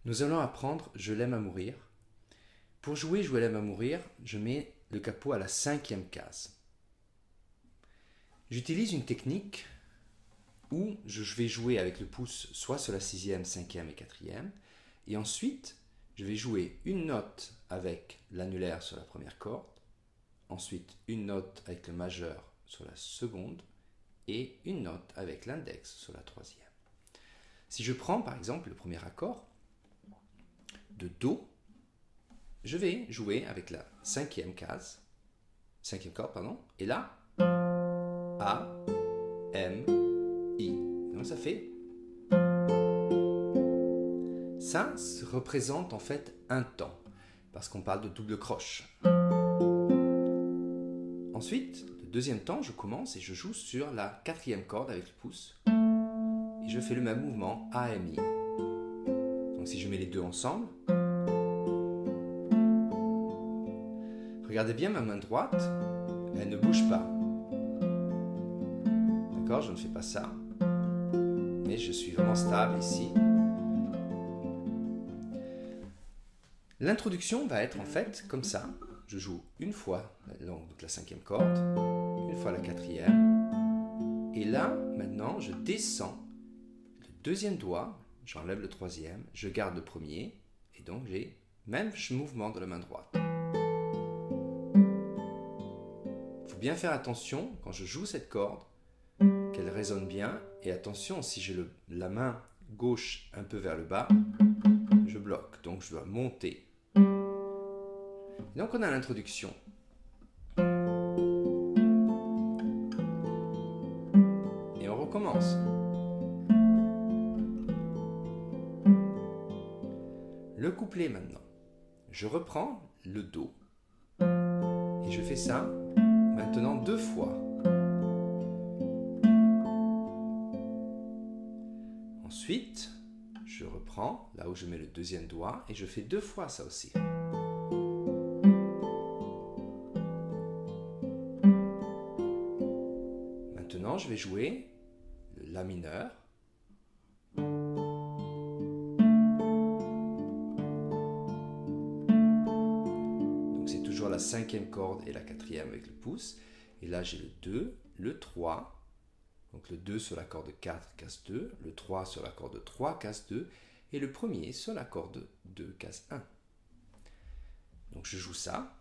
Nous allons apprendre Je l'aime à mourir. Pour jouer Je l'aime à mourir, je mets le capot à la 5e case. J'utilise une technique où je vais jouer avec le pouce soit sur la 6e, 5e et 4e, et ensuite je vais jouer une note avec l'annulaire sur la première corde, ensuite une note avec le majeur sur la seconde et une note avec l'index sur la 3e. Si je prends par exemple le premier accord de Do, je vais jouer avec la 5e corde, et là, A, M, I. Donc ça fait... Ça représente en fait un temps, parce qu'on parle de double croche. Ensuite, le deuxième temps, je commence et je joue sur la 4e corde avec le pouce. Et je fais le même mouvement A, M, I. Donc si je mets les deux ensemble, regardez bien ma main droite, elle ne bouge pas. D'accord, je ne fais pas ça, mais je suis vraiment stable ici. L'introduction va être en fait comme ça. Je joue une fois donc la 5e corde, une fois la 4e, et là, maintenant, je descends le deuxième doigt, j'enlève le 3e, je garde le premier, et donc j'ai même mouvement de la main droite. Il faut bien faire attention quand je joue cette corde, qu'elle résonne bien, et attention, si j'ai la main gauche un peu vers le bas, je bloque, donc je dois monter. Donc on a l'introduction. Et on recommence. Le couplet maintenant. Je reprends le Do. Et je fais ça maintenant 2 fois. Ensuite, je reprends là où je mets le deuxième doigt et je fais 2 fois ça aussi. Maintenant, je vais jouer le La mineur. Donc c'est toujours la 5e corde et la 4e avec le pouce. Et là, j'ai le 2, le 3. Donc le 2 sur la corde 4, case 2. Le 3 sur la corde 3, case 2. Et le premier sur la corde 2, case 1. Donc je joue ça.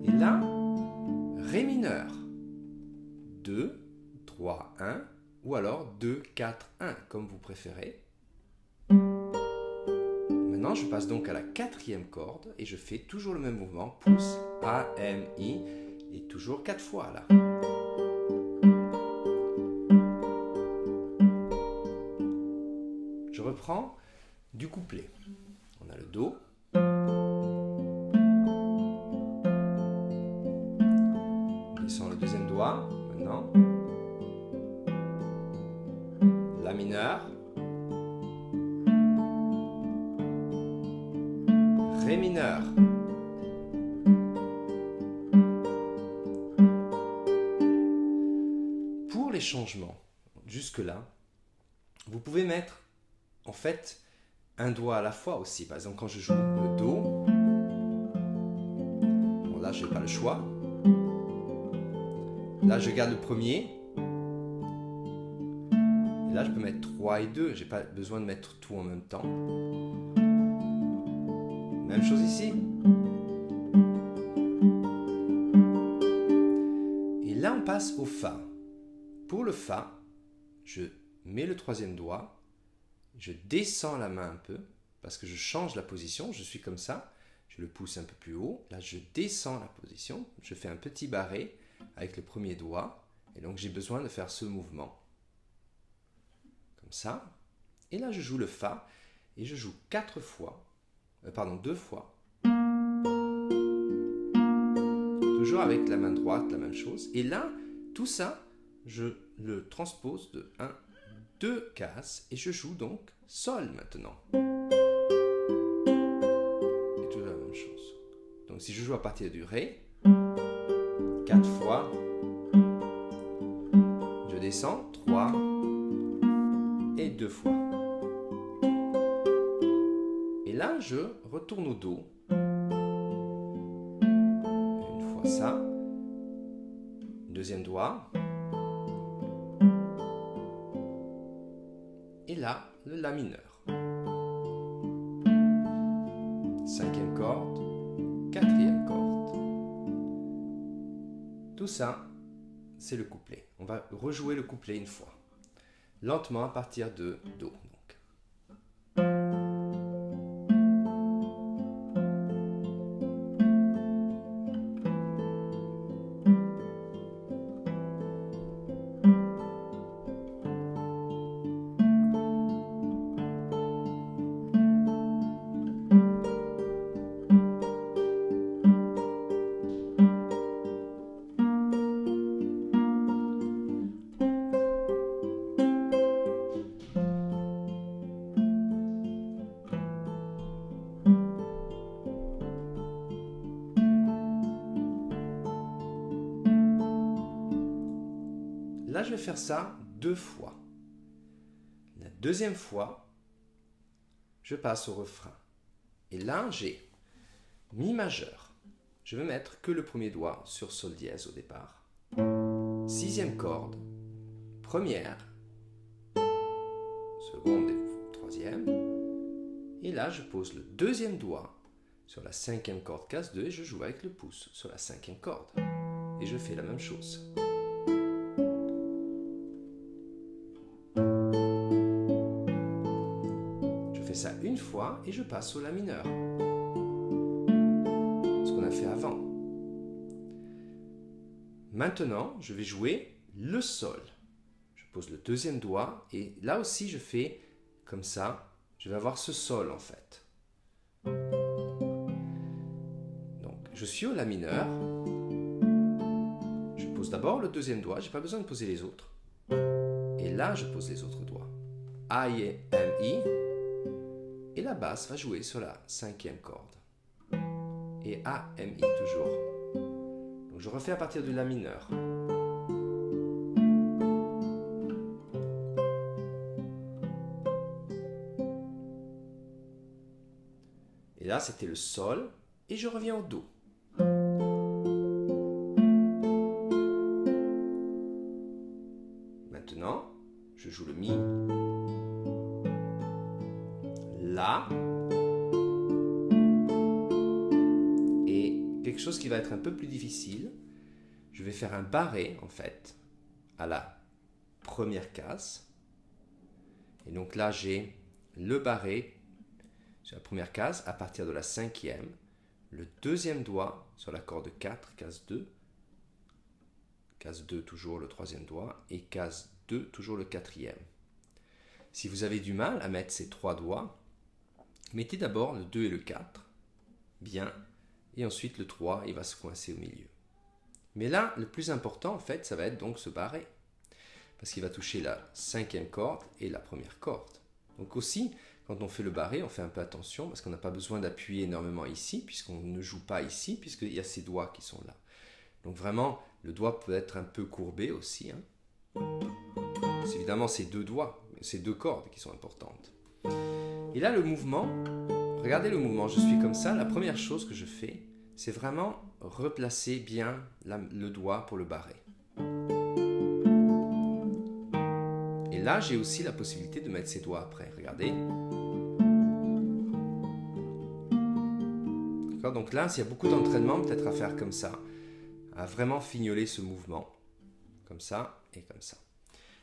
Et là, Ré mineur. 2, 3, 1. Ou alors 2, 4, 1, comme vous préférez. Maintenant, je passe donc à la 4e corde et je fais toujours le même mouvement. Pouce, A, M, I. Et toujours 4 fois là. Je reprends du couplet. On a le Do. On descend le deuxième doigt maintenant. La mineur. Ré mineur. Pour les changements, jusque-là, vous pouvez mettre en fait un doigt à la fois aussi. Par exemple, quand je joue le Do, bon là je n'ai pas le choix. Là je garde le premier. Et là je peux mettre 3 et 2. Je n'ai pas besoin de mettre tout en même temps. Même chose ici. Et là on passe au Fa. Pour le Fa, je mets le 3e doigt. Je descends la main un peu parce que je change la position. Je suis comme ça. Je le pousse un peu plus haut. Là, je descends la position. Je fais un petit barré avec le premier doigt. Et donc, j'ai besoin de faire ce mouvement. Comme ça. Et là, je joue le Fa. Et je joue 2 fois. Toujours avec la main droite, la même chose. Et là, tout ça, je le transpose de 1, 2 cases et je joue donc Sol maintenant. Et toujours la même chose. Donc si je joue à partir du Ré, 4 fois, je descends, 3, 2 fois. Et là, je retourne au Do. Une fois ça. Deuxième doigt. Et là, le La mineur. Cinquième corde, quatrième corde. Tout ça, c'est le couplet. On va rejouer le couplet une fois. Lentement à partir de Do. Là, je vais faire ça 2 fois. La deuxième fois, je passe au refrain. Et là, j'ai Mi majeur. Je vais mettre que le premier doigt sur Sol dièse au départ. Sixième corde, première, seconde et troisième. Et là, je pose le deuxième doigt sur la cinquième corde casse 2 et je joue avec le pouce sur la cinquième corde. Et je fais la même chose. Je fais ça une fois et je passe au La mineur. Ce qu'on a fait avant. Maintenant, je vais jouer le Sol. Je pose le deuxième doigt et là aussi je fais comme ça. Je vais avoir ce Sol en fait. Donc, je suis au La mineur. Je pose d'abord le deuxième doigt. Je n'ai pas besoin de poser les autres. Et là, je pose les autres doigts. A, I, M, I. Et la basse va jouer sur la cinquième corde. Et A, M, I toujours. Donc, je refais à partir du La mineur. Et là, c'était le Sol. Et je reviens au Do. Maintenant, je joue le Mi. La. Et quelque chose qui va être un peu plus difficile, je vais faire un barré en fait à la première case. Et donc là, j'ai le barré sur la première case à partir de la cinquième, le deuxième doigt sur la corde 4, case 2 toujours le troisième doigt et case 2 toujours le quatrième. Si vous avez du mal à mettre ces 3 doigts, mettez d'abord le 2 et le 4, bien, et ensuite le 3, il va se coincer au milieu. Mais là, le plus important en fait, ça va être donc ce barré, parce qu'il va toucher la cinquième corde et la première corde. Donc aussi, quand on fait le barré, on fait un peu attention parce qu'on n'a pas besoin d'appuyer énormément ici, puisqu'on ne joue pas ici, puisqu'il y a ces doigts qui sont là. Donc vraiment, le doigt peut être un peu courbé aussi. C'est évidemment ces 2 doigts, ces 2 cordes qui sont importantes. Et là, le mouvement, regardez le mouvement, je suis comme ça. La première chose que je fais, c'est vraiment replacer bien le doigt pour le barré. Et là, j'ai aussi la possibilité de mettre ces doigts après. Regardez. Donc là, s'il y a beaucoup d'entraînement, peut-être à faire comme ça, à vraiment fignoler ce mouvement, comme ça et comme ça.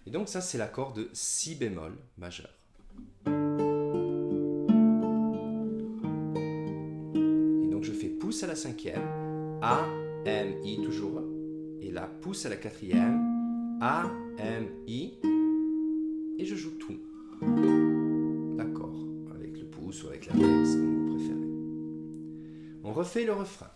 Et donc ça, c'est l'accord de Si bémol majeur. Et donc je fais pouce à la cinquième, A, M, I toujours, et là, pouce à la quatrième, A, M, I, et je joue tout. D'accord, avec le pouce ou avec l'index, comme vous préférez. On refait le refrain.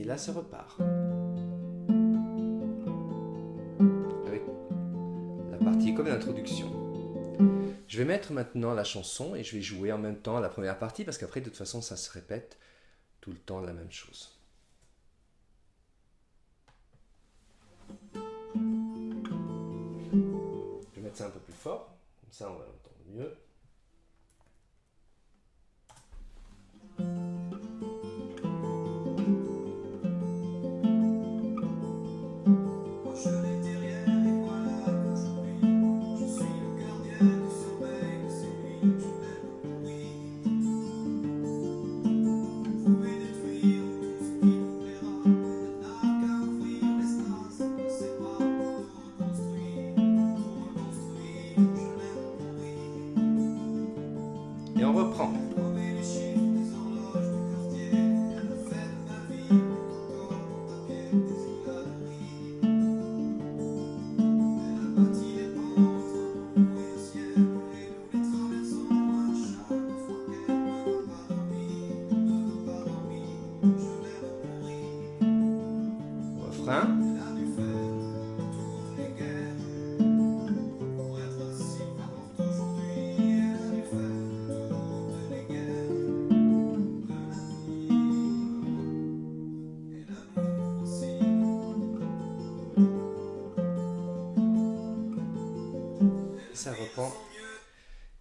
là, ça repart. Avec la partie comme l'introduction. Je vais mettre maintenant la chanson et je vais jouer en même temps la première partie parce qu'après, de toute façon, ça se répète tout le temps la même chose. Je vais mettre ça un peu plus fort, comme ça on va l'entendre mieux. Et on reprend. Refrain. Ça reprend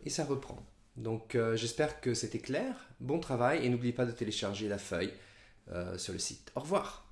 et ça reprend. Donc j'espère que c'était clair. Bon travail et n'oubliez pas de télécharger la feuille sur le site. Au revoir.